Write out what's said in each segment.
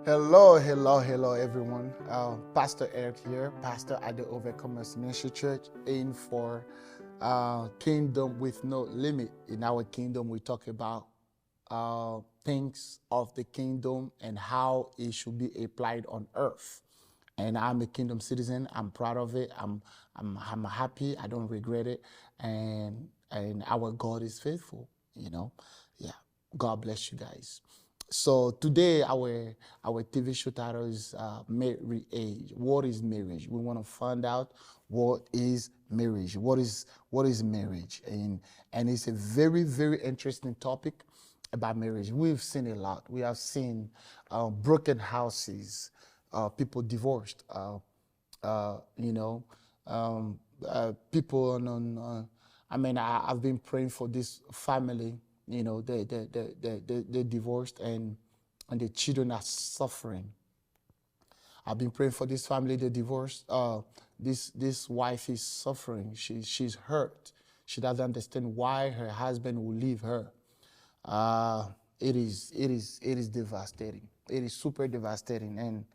Hello, everyone. Pastor Eric here, pastor at the Overcomers Ministry Church, aim for kingdom with no limit. In our kingdom, we talk about things of the kingdom and how it should be applied on earth. And I'm a kingdom citizen. I'm proud of it. I'm happy. I don't regret it. And our God is faithful. Yeah. God bless you guys. So today our TV show title is Marriage. What is marriage? We want to find out what is marriage. What is marriage? And it's a very, very interesting topic about marriage. We've seen a lot. We have seen broken houses, people divorced, people I've been praying for this family. They divorced and the children are suffering. I've been praying for this family. They divorced. This wife is suffering. She's hurt. She doesn't understand why her husband will leave her. It is devastating. It is super devastating,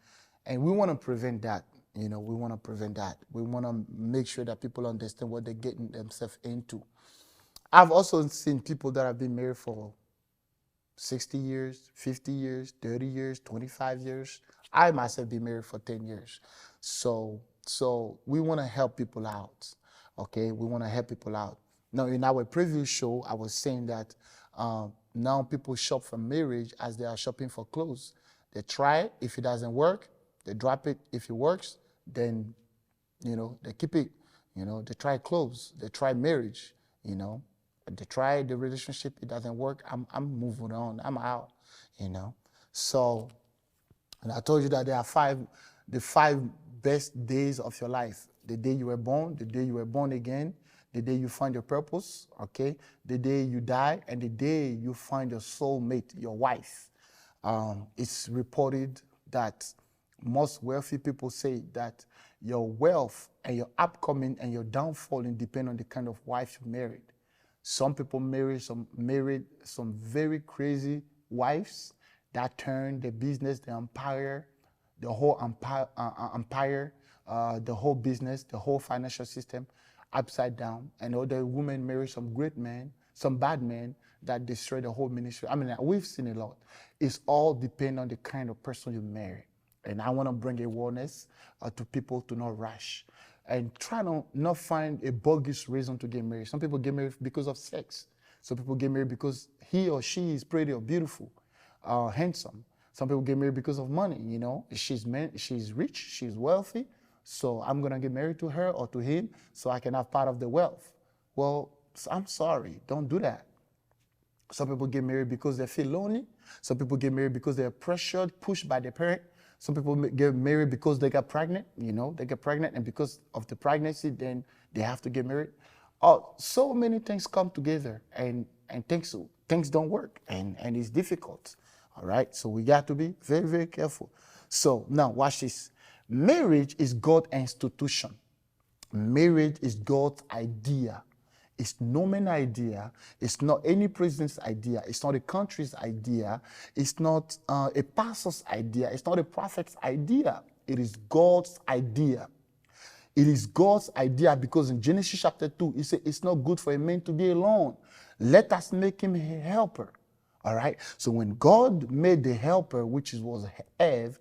and we want to prevent that. We want to prevent that. We want to make sure that people understand what they're getting themselves into. I've also seen people that have been married for 60 years, 50 years, 30 years, 25 years. I myself been married for 10 years. So we want to help people out, okay? We want to help people out. Now, in our previous show, I was saying that now people shop for marriage as they are shopping for clothes. They try it. If it doesn't work, they drop it. If it works, then, they keep it. They try clothes. They try marriage, They try the relationship, it doesn't work. I'm moving on. I'm out, So, and I told you that there are the five best days of your life. The day you were born, the day you were born again, the day you find your purpose, okay? The day you die, and the day you find your soulmate, your wife. It's reported that most wealthy people say that your wealth and your upcoming and your downfalling depend on the kind of wife you married. Some people married some very crazy wives that turned the business, the empire, the whole empire, the whole business, the whole financial system upside down. And other women marry some great men, some bad men that destroy the whole ministry. We've seen a lot. It's all depend on the kind of person you marry. And I want to bring awareness to people to not rush. And try to not find a bogus reason to get married. Some people get married because of sex. Some people get married because he or she is pretty or beautiful, handsome. Some people get married because of money, She's rich, she's wealthy, so I'm going to get married to her or to him so I can have part of the wealth. Well, I'm sorry, don't do that. Some people get married because they feel lonely. Some people get married because they're pressured, pushed by their parent. Some people get married because they got pregnant, they get pregnant, and because of the pregnancy, then they have to get married. So many things come together, and things don't work, and it's difficult, all right? So we got to be very, very careful. So now watch this. Marriage is God's institution. Marriage is God's idea. It's no man's idea. It's not any president's idea. It's not a country's idea. It's not a pastor's idea. It's not a prophet's idea. It is God's idea. It is God's idea because in Genesis chapter 2, he said, it's not good for a man to be alone. Let us make him a helper. All right? So when God made the helper, which was Eve,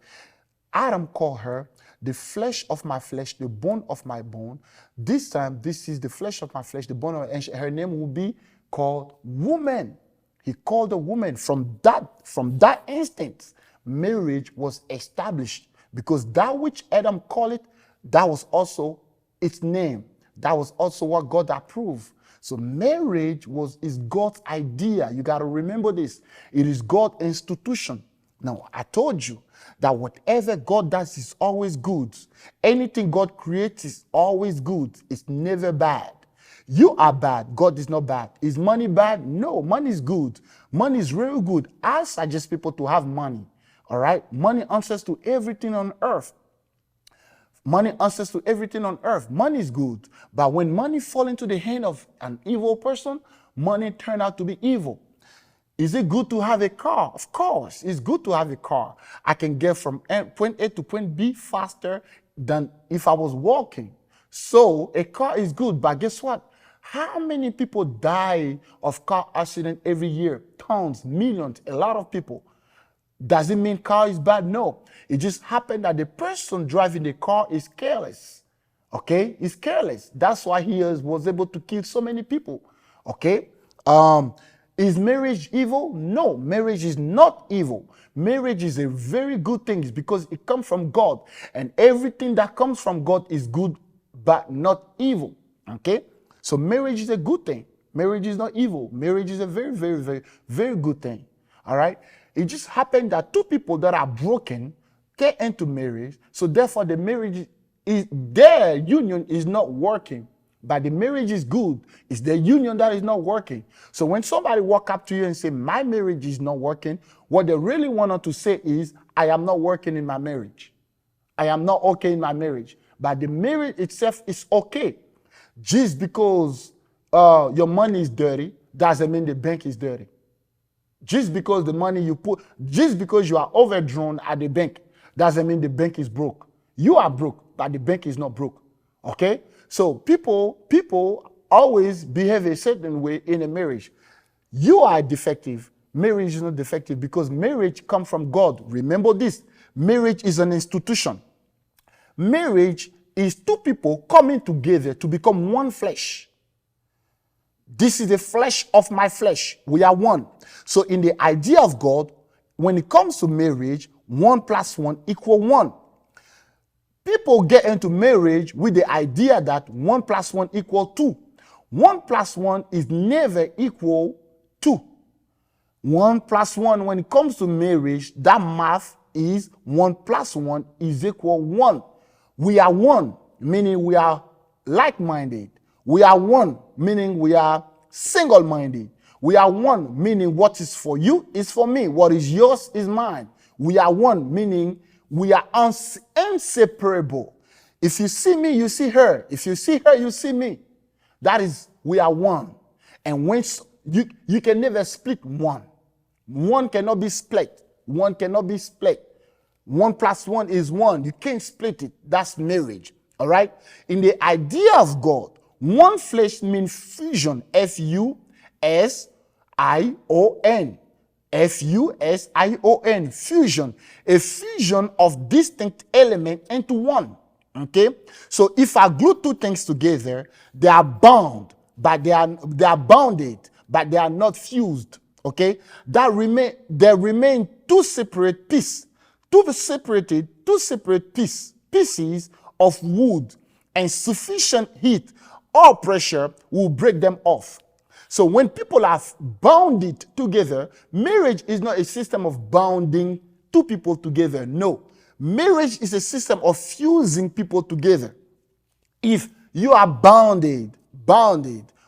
Adam called her the flesh of my flesh, the bone of my bone. This time, this is the flesh of my flesh, the bone of my, and her name will be called woman. He called her woman. From that instant, marriage was established because that which Adam called it, that was also its name. That was also what God approved. So marriage is God's idea. You got to remember this. It is God's institution. Now, I told you that whatever God does is always good. Anything God creates is always good. It's never bad. You are bad. God is not bad. Is money bad? No, money is good. Money is really good. I suggest people to have money. All right? Money answers to everything on earth. Money answers to everything on earth. Money is good. But when money falls into the hand of an evil person, money turns out to be evil. Is it good to have a car? Of course, it's good to have a car. I can get from point A to point B faster than if I was walking. So a car is good, but guess what? How many people die of car accident every year? Tons, millions, a lot of people. Does it mean car is bad? No. It just happened that the person driving the car is careless. Okay? He's careless. That's why he was able to kill so many people. Okay? Is marriage evil? No, marriage is not evil. Marriage is a very good thing because it comes from God. And everything that comes from God is good, but not evil. Okay? So marriage is a good thing. Marriage is not evil. Marriage is a very, very, very, very good thing. All right? It just happened that two people that are broken get into marriage. So therefore, the marriage is their union is not working. But the marriage is good. It's the union that is not working. So when somebody walk up to you and say, my marriage is not working, what they really want to say is, I am not working in my marriage. I am not okay in my marriage. But the marriage itself is okay. Just because your money is dirty doesn't mean the bank is dirty. Just because the money you put, just because you are overdrawn at the bank doesn't mean the bank is broke. You are broke, but the bank is not broke. Okay? So people always behave a certain way in a marriage. You are defective. Marriage is not defective because marriage comes from God. Remember this. Marriage is an institution. Marriage is two people coming together to become one flesh. This is the flesh of my flesh. We are one. So in the idea of God, when it comes to marriage, 1 + 1 = 1. People get into marriage with the idea that 1 + 1 = 2. 1 + 1 is never equal 2. 1 + 1, when it comes to marriage, that math is 1 + 1 = 1. We are one, meaning we are like-minded. We are one, meaning we are single-minded. We are one, meaning what is for you is for me. What is yours is mine. We are one, meaning we are inseparable. If you see me, you see her. If you see her, you see me. That is, we are one. And when you can never split one. One cannot be split. One cannot be split. 1 + 1 = 1. You can't split it. That's marriage. All right? In the idea of God, one flesh means fusion. F-U-S-I-O-N. F-U-S-I-O-N, fusion, a fusion of distinct elements into one. Okay, so if I glue two things together, they are bound, but they are bounded, but they are not fused. Okay, there remain two separate pieces, two separate pieces of wood, and sufficient heat or pressure will break them off. So when people are bounded together, marriage is not a system of bounding two people together. No. Marriage is a system of fusing people together. If you are bounded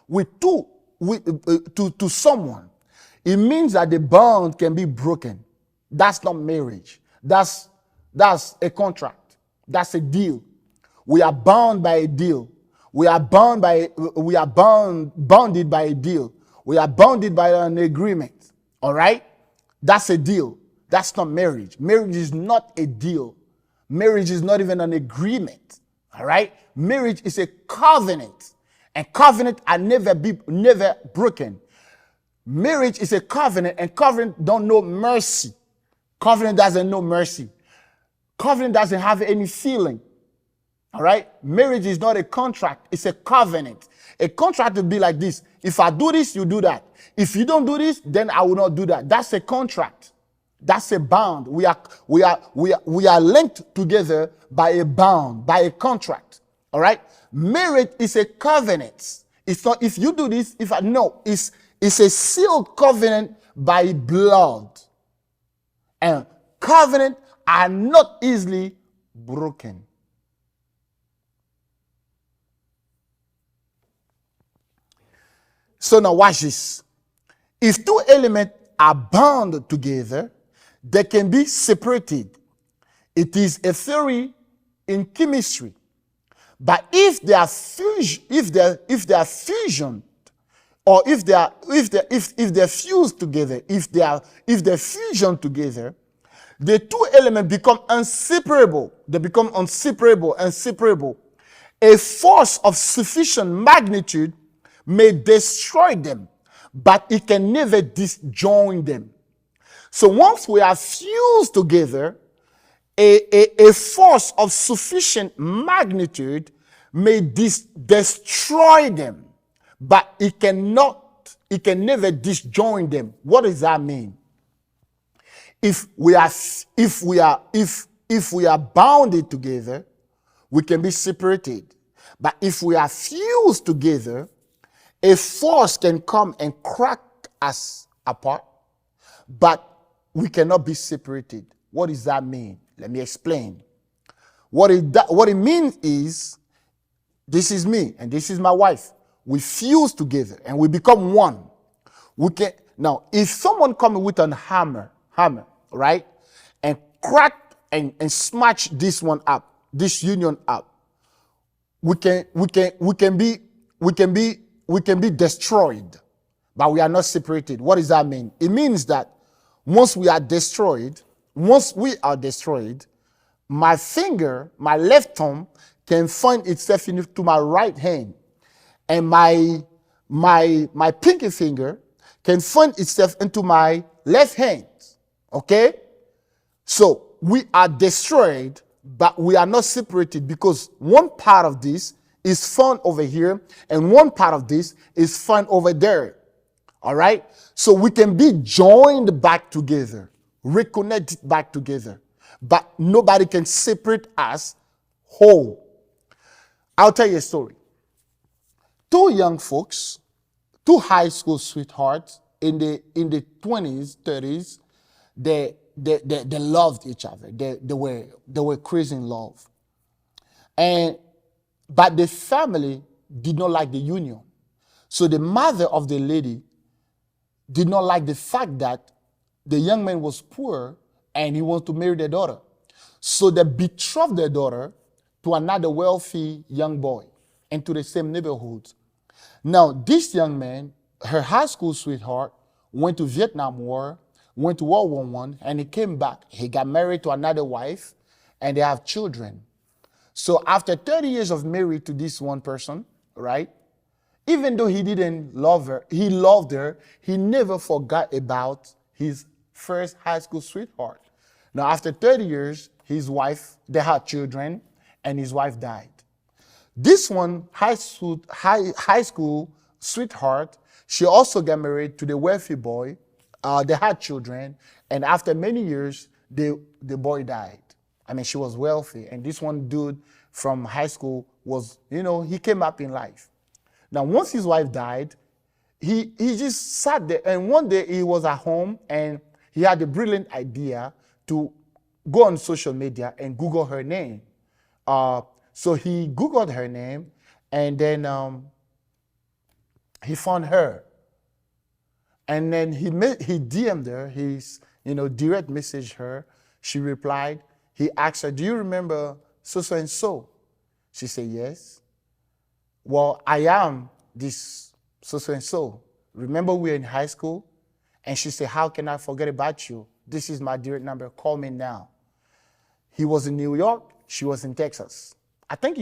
with to someone, it means that the bond can be broken. That's not marriage. That's a contract. That's a deal. We are bound by a deal. We are bounded by a deal. We are bounded by an agreement. All right? That's a deal. That's not marriage. Marriage is not a deal. Marriage is not even an agreement. All right? Marriage is a covenant. And covenant are never broken. Marriage is a covenant, and covenant don't know mercy. Covenant doesn't know mercy. Covenant doesn't have any feeling. All right? Marriage is not a contract. It's a covenant. A contract would be like this. If I do this, you do that. If you don't do this, then I will not do that. That's a contract. That's a bond. We are linked together by a bond, by a contract. All right? Marriage is a covenant. It's not if you do this, it's a sealed covenant by blood. And covenants are not easily broken. So now watch this. If two elements are bound together, they can be separated. It is a theory in chemistry. But if they are fusioned or if they're fused together, if they're fusion together, the two elements become inseparable. They become inseparable. A force of sufficient magnitude may destroy them, but it can never disjoin them. So once we are fused together, a force of sufficient magnitude may destroy them, but it can never disjoin them. What does that mean? If we are bounded together, we can be separated. But if we are fused together, a force can come and crack us apart, but we cannot be separated. What does that mean? Let me explain. What it means is, this is me and this is my wife. We fuse together and we become one. Now, if someone comes with a hammer, right, and crack and smash this one up, this union up, we can be destroyed, but we are not separated. What does that mean? It means that once we are destroyed, my finger, my left thumb, can find itself into my right hand, and my pinky finger can find itself into my left hand. Okay? So we are destroyed, but we are not separated, because one part of this is found over here and one part of this is found over there. All right? So we can be joined back together, reconnected back together, but nobody can separate us whole. I'll tell you a story. Two young folks, two high school sweethearts in the 20s, 30s, they loved each other. They were crazy in love. But the family did not like the union. So the mother of the lady did not like the fact that the young man was poor and he wanted to marry their daughter. So they betrothed their daughter to another wealthy young boy into the same neighborhood. Now, this young man, her high school sweetheart, went to Vietnam War, went to World War I, and he came back. He got married to another wife, and they have children. So after 30 years of married to this one person, right, even though he didn't love her, he loved her, he never forgot about his first high school sweetheart. Now, after 30 years, his wife, they had children, and his wife died. This one, high school sweetheart, she also got married to the wealthy boy. They had children, and after many years, the boy died. I mean, she was wealthy, and this one dude from high school was, he came up in life. Now, once his wife died, he just sat there, and one day he was at home, and he had the brilliant idea to go on social media and Google her name. So he Googled her name, and then he found her. And then he DM'd her, direct messaged her. She replied. He asked her, "Do you remember so and so?" She said, "Yes." "Well, I am this so and so. Remember we were in high school?" And she said, "How can I forget about you? This is my direct number. Call me now." He was in New York. She was in Texas. I think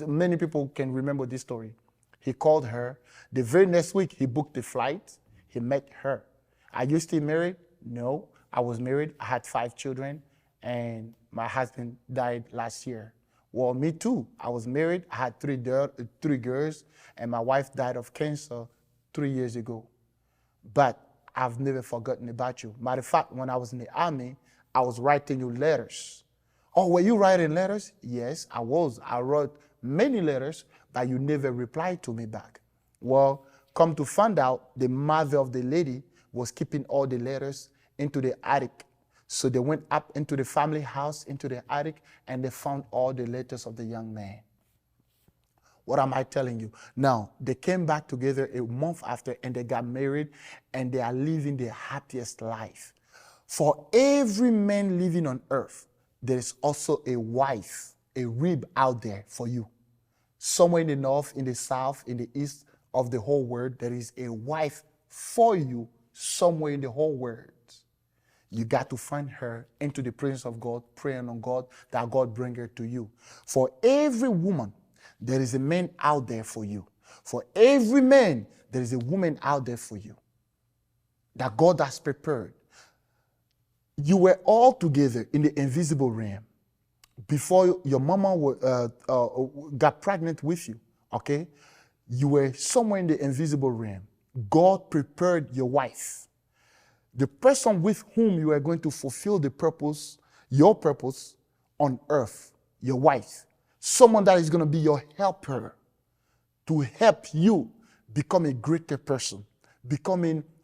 many people can remember this story. He called her. The very next week, he booked the flight. He met her. "Are you still married?" "No, I was married. I had 5 children, and my husband died last year." "Well, me too. I was married. I had 3 girls, and my wife died of cancer 3 years ago. But I've never forgotten about you. Matter of fact, when I was in the army, I was writing you letters." "Oh, were you writing letters?" "Yes, I was. I wrote many letters, but you never replied to me back." Well, come to find out, the mother of the lady was keeping all the letters into the attic. So they went up into the family house, into the attic, and they found all the letters of the young man. What am I telling you? Now, they came back together a month after, and they got married, and they are living their happiest life. For every man living on earth, there is also a wife, a rib out there for you. Somewhere in the north, in the south, in the east, of the whole world. There is a wife for you somewhere in the whole world. You got to find her into the presence of God, praying on God, that God bring her to you. For every woman, there is a man out there for you. For every man, there is a woman out there for you that God has prepared. You were all together in the invisible realm before your mama got pregnant with you, okay? You were somewhere in the invisible realm. God prepared your wife. The person with whom you are going to fulfill the purpose, your purpose on earth, your wife. Someone that is going to be your helper to help you become a greater person,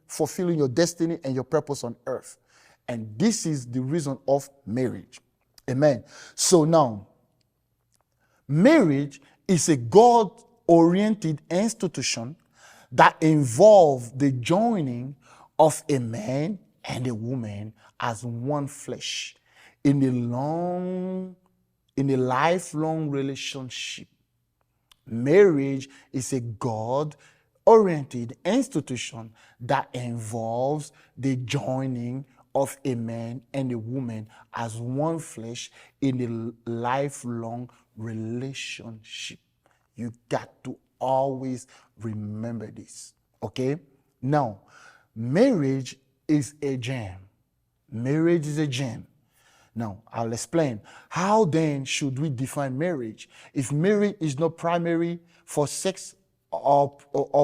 fulfilling your destiny and your purpose on earth. And this is the reason of marriage. Amen. So now, marriage is a God-oriented institution that involves the joining of a man and a woman as one flesh in a lifelong relationship. Marriage is a God-oriented institution that involves the joining of a man and a woman as one flesh in a lifelong relationship. You got to always remember this, okay? Now, marriage is a gem. Marriage is a gem. Now, I'll explain. How then should we define marriage? If marriage is not primary for sex or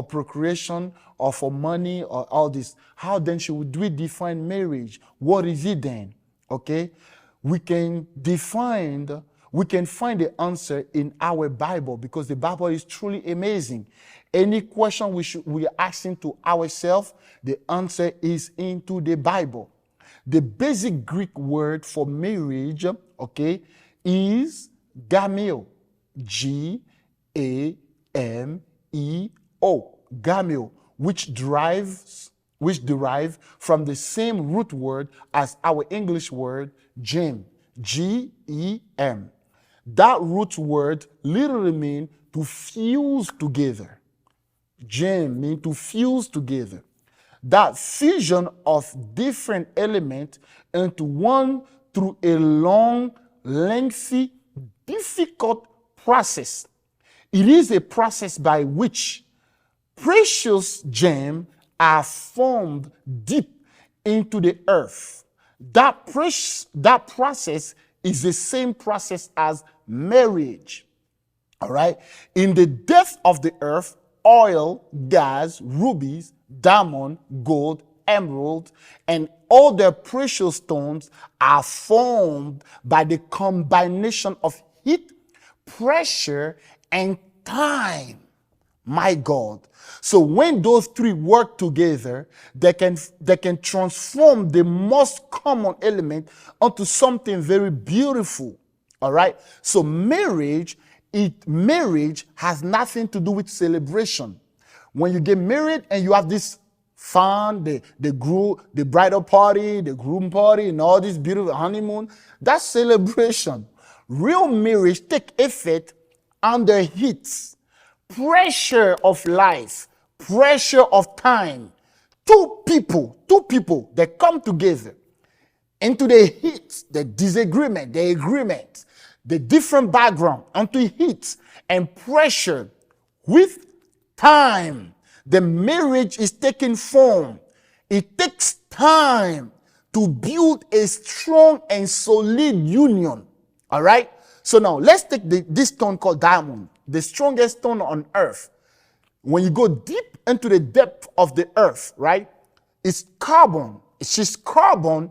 procreation or for money or all this, how then should we define marriage? What is it then? Okay? We can find the answer in our Bible, because the Bible is truly amazing. Any question we are asking to ourselves, the answer is into the Bible. The basic Greek word for marriage, okay, is gameo. Gameo. Gameo, which derives from the same root word as our English word gem. Gem. That root word literally means to fuse together. Gem means to fuse together. That fusion of different elements into one through a long, lengthy, difficult process. It is a process by which precious gems are formed deep into the earth. That process is the same process as marriage. All right? In the depth of the earth, oil, gas, rubies, diamond, gold, emerald, and all the precious stones are formed by the combination of heat, pressure, and time. My God. So when those three work together, they can transform the most common element onto something very beautiful. All right? So marriage has nothing to do with celebration. When you get married and you have this fun, the bridal party, the groom party, and all this beautiful honeymoon, that's celebration. Real marriage take effect under heat, pressure of life, pressure of time. Two people, they come together into the heat, the disagreement, the agreement, the different background, onto heat and pressure with time. The marriage is taking form. It takes time to build a strong and solid union. All right? So now let's take this stone called diamond, the strongest stone on earth. When you go deep into the depth of the earth, right? It's carbon. It's just carbon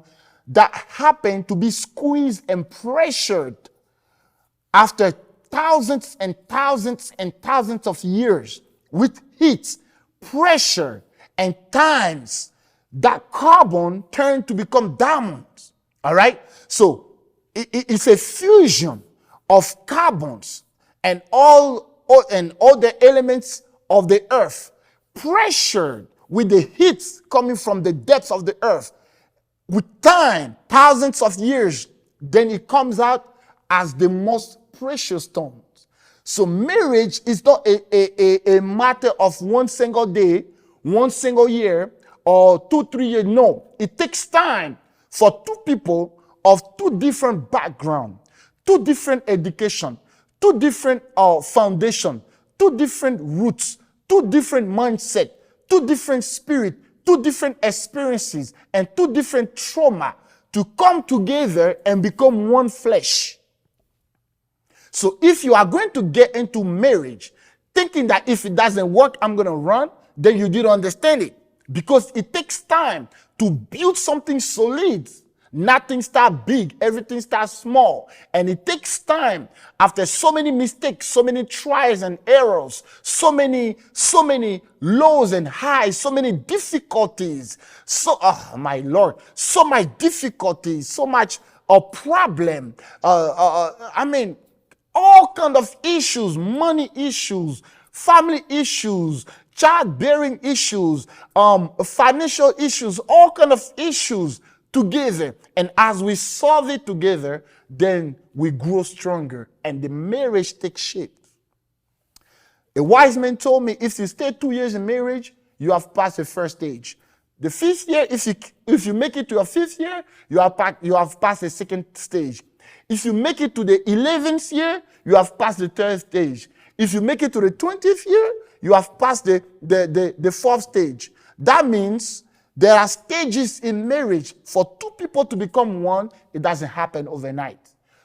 that happened to be squeezed and pressured after thousands and thousands and thousands of years with heat, pressure, and times. That carbon turned to become diamonds. All right? So it's a fusion of carbons and all the elements of the earth, pressured with the heat coming from the depths of the earth. With time, thousands of years, then it comes out as the most precious stones. So marriage is not a matter of one single day, one single year, or 2-3 years. No, it takes time for two people of two different backgrounds, two different education, two different foundation, two different roots, two different mindset, two different spirit, two different experiences, and two different trauma to come together and become one flesh. So if you are going to get into marriage thinking that if it doesn't work, I'm going to run, then you didn't understand it. Because it takes time to build something solid. Nothing starts big, everything starts small. And it takes time after so many mistakes, so many trials and errors, so many lows and highs, so many difficulties. Oh my Lord, so much difficulties, so much a problem. All kind of issues, money issues, family issues, childbearing issues, financial issues, all kind of issues together. And as we solve it together, then we grow stronger and the marriage takes shape. A wise man told me, if you stay 2 years in marriage, you have passed the first stage. The 5th year, if you make it to your 5th year, you have passed the second stage. If you make it to the 11th year, you have passed the 3rd stage. If you make it to the 20th year, you have passed the 4th stage. That means there are stages in marriage. For two people to become one, it doesn't happen overnight.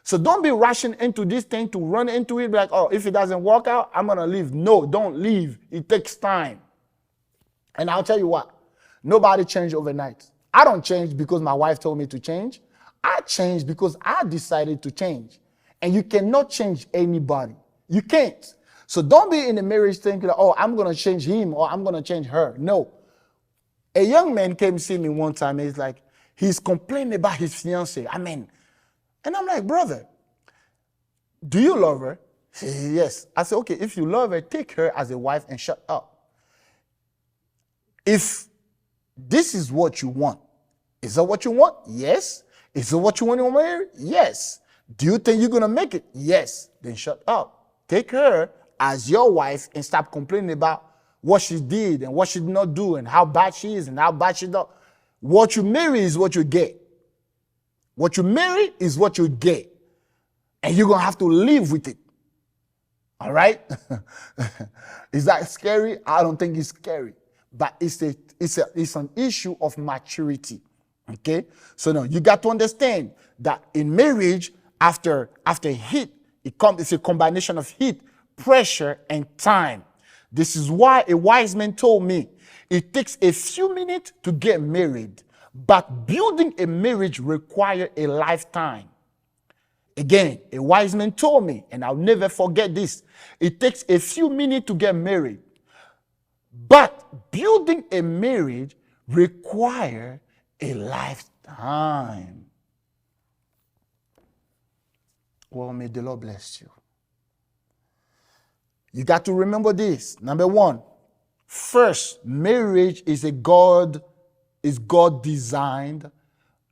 So don't be rushing into this thing to run into it like, oh, if it doesn't work out, I'm going to leave. No, don't leave. It takes time. And I'll tell you what, nobody changed overnight. I don't change because my wife told me to change. I changed because I decided to change. And you cannot change anybody. You can't. So don't be in a marriage thinking, oh, I'm going to change him or I'm going to change her. No. A young man came to see me one time. He's like, he's complaining about his fiancée. And I'm like, brother, do you love her? He said, yes. I said, okay, if you love her, take her as a wife and shut up. If this is what you want, is that what you want? Yes. Is that what you want to marry? Yes. Do you think you're going to make it? Yes. Then shut up. Take her as your wife and stop complaining about what she did and what she did not do and how bad she is and how bad she does. What you marry is what you get. What you marry is what you get. And you're going to have to live with it. All right? Is that scary? I don't think it's scary. But it's an issue of maturity. Okay? So now you got to understand that in marriage, after heat, it's a combination of heat, pressure, and time. This is why a wise man told me it takes a few minutes to get married, but building a marriage requires a lifetime. Again, a wise man told me, and I'll never forget this, it takes a few minutes to get married, but building a marriage requires a lifetime. Well, may the Lord bless you. You got to remember this. Number one, first, marriage is God designed.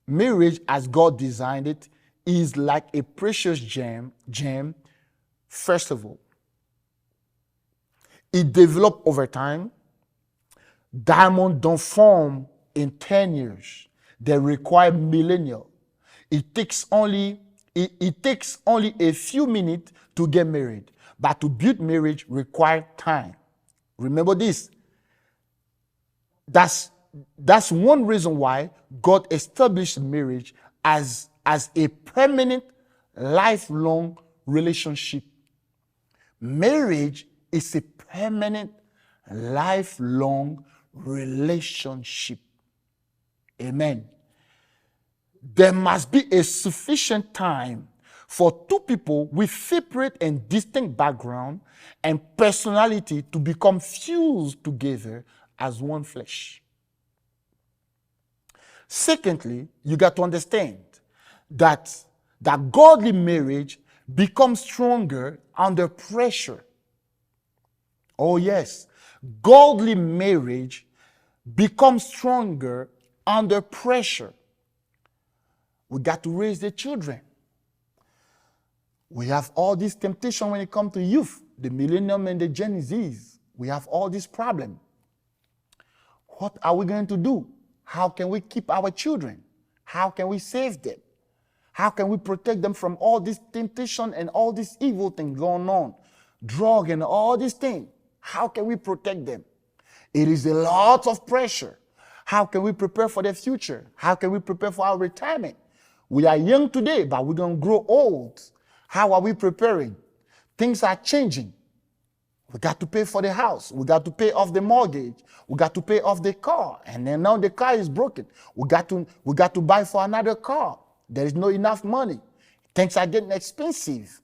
Marriage, as God designed it, is like a precious gem. First of all, it develops over time. Diamonds don't form in 10 years. They require millennia. It takes only a few minutes to get married. But to build marriage requires time. Remember this. That's one reason why God established marriage as a permanent, lifelong relationship. Marriage is a permanent, lifelong relationship. Amen. There must be a sufficient time for two people with separate and distinct background and personality to become fused together as one flesh. Secondly, you got to understand that godly marriage becomes stronger under pressure. Oh yes, godly marriage becomes stronger under pressure. We got to raise the children. We have all this temptation when it comes to youth, the millennium and the Gen Zs. We have all this problem. What are we going to do? How can we keep our children? How can we save them? How can we protect them from all this temptation and all this evil thing going on? Drug and all these things. How can we protect them? It is a lot of pressure. How can we prepare for the future? How can we prepare for our retirement? We are young today, but we're going to grow old. How are we preparing? Things are changing. We got to pay for the house. We got to pay off the mortgage. We got to pay off the car. And then now the car is broken. We got to buy for another car. There is not enough money. Things are getting expensive.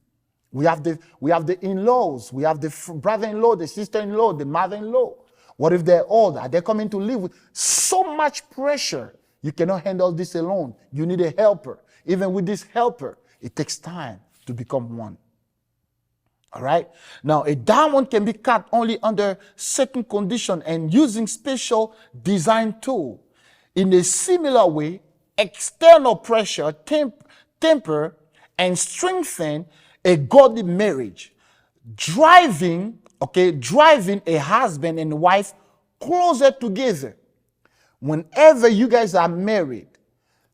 We have the in-laws. We have the brother-in-law, the sister-in-law, the mother-in-law. What if they're old? Are they coming to live with so much pressure? You cannot handle this alone. You need a helper. Even with this helper, it takes time to become one. All right? Now, a diamond can be cut only under certain conditions and using special design tool. In a similar way, external pressure temper and strengthen a godly marriage, driving a husband and wife closer together. Whenever you guys are married,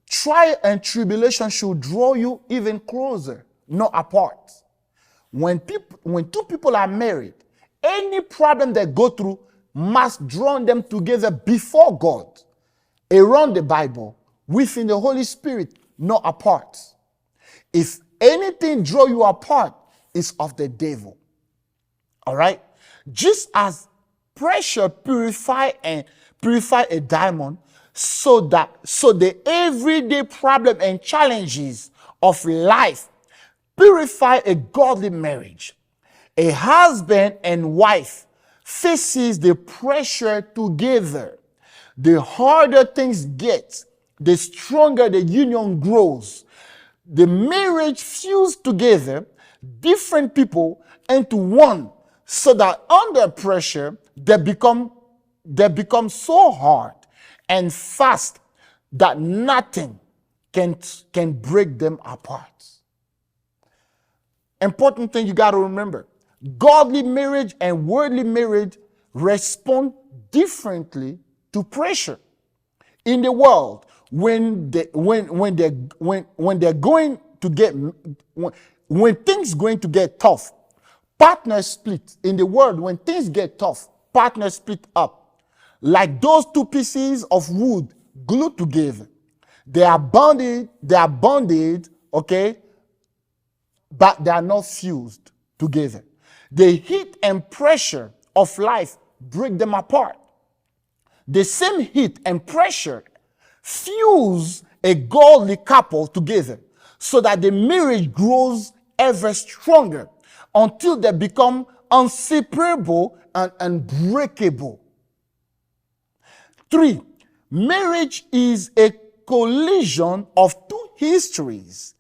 trial and tribulation should draw you even closer, not apart. When two people are married, any problem they go through must draw them together before God, around the Bible, within the Holy Spirit, not apart. If anything draw you apart, it's of the devil. All right? Just as pressure purify a diamond, so the everyday problem and challenges of life purify a godly marriage. A husband and wife faces the pressure together. The harder things get, the stronger the union grows. The marriage fuse together different people into one, so that under pressure they become so hard and fast that nothing can break them apart. Important thing you got to remember: godly marriage and worldly marriage respond differently to pressure. In the world, when things going to get tough, partners split. In the world, when things get tough, partners split up. Like those two pieces of wood glued together. They are bonded, okay, but they are not fused together. The heat and pressure of life break them apart. The same heat and pressure fuse a godly couple together, so that the marriage grows ever stronger until they become inseparable and unbreakable. 3, marriage is a collision of two histories,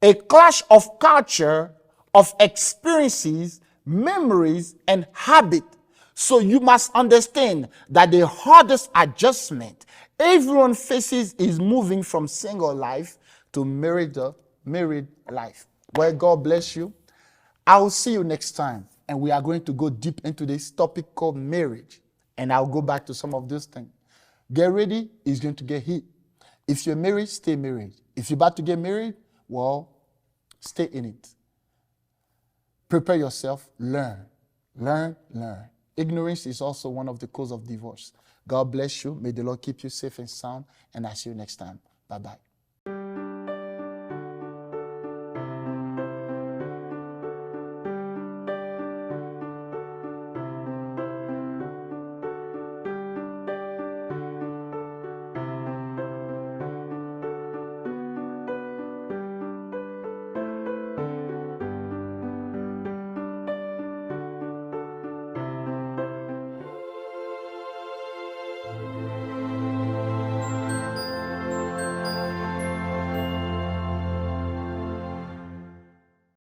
a clash of culture, of experiences, memories, and habit. So you must understand that the hardest adjustment everyone faces is moving from single life to married life. Well, God bless you. I will see you next time, and we are going to go deep into this topic called marriage, and I'll go back to some of those things. Get ready, it's going to get heat. If you're married, stay married. If you're about to get married, well, stay in it. Prepare yourself, learn. Ignorance is also one of the causes of divorce. God bless you. May the Lord keep you safe and sound, and I'll see you next time. Bye-bye.